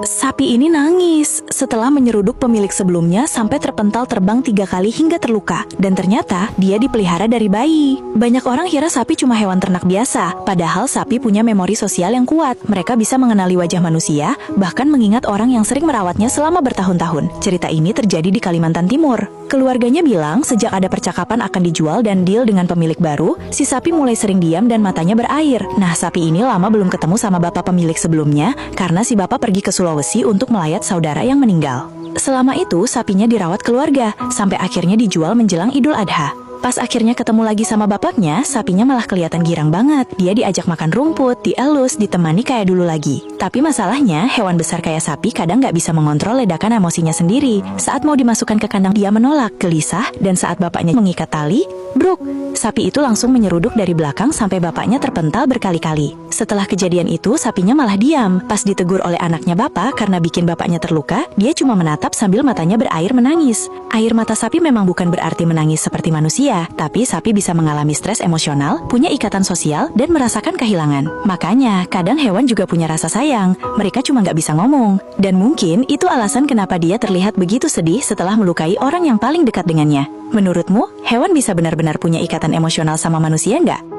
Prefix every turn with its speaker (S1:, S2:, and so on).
S1: Sapi ini nangis setelah menyeruduk pemilik sebelumnya sampai terpental terbang 3 kali hingga terluka. Dan ternyata dia dipelihara dari bayi. Banyak orang kira sapi cuma hewan ternak biasa, padahal sapi punya memori sosial yang kuat. Mereka bisa mengenali wajah manusia, bahkan mengingat orang yang sering merawatnya selama bertahun-tahun. Cerita ini terjadi di Kalimantan Timur. Keluarganya bilang sejak ada percakapan akan dijual dan deal dengan pemilik baru, si sapi mulai sering diam dan matanya berair. Nah, sapi ini lama belum ketemu sama bapak pemilik sebelumnya karena si bapak pergi ke Sulawesi untuk melayat saudara yang meninggal. Selama itu, sapinya dirawat keluarga, sampai akhirnya dijual menjelang Idul Adha. Pas akhirnya ketemu lagi sama bapaknya, sapinya malah kelihatan girang banget. Dia diajak makan rumput, dielus, ditemani kayak dulu lagi. Tapi masalahnya, hewan besar kayak sapi kadang nggak bisa mengontrol ledakan emosinya sendiri. Saat mau dimasukkan ke kandang, dia menolak, gelisah, dan saat bapaknya mengikat tali, bruk, sapi itu langsung menyeruduk dari belakang sampai bapaknya terpental berkali-kali. Setelah kejadian itu, sapinya malah diam. Pas ditegur oleh anaknya bapak karena bikin bapaknya terluka, dia cuma menatap sambil matanya berair menangis. Air mata sapi memang bukan berarti menangis seperti manusia, tapi sapi bisa mengalami stres emosional, punya ikatan sosial, dan merasakan kehilangan. Makanya, kadang hewan juga punya rasa sayang. Mereka cuma nggak bisa ngomong. Dan mungkin itu alasan kenapa dia terlihat begitu sedih setelah melukai orang yang paling dekat dengannya. Menurutmu, hewan bisa benar-benar punya ikatan emosional sama manusia nggak?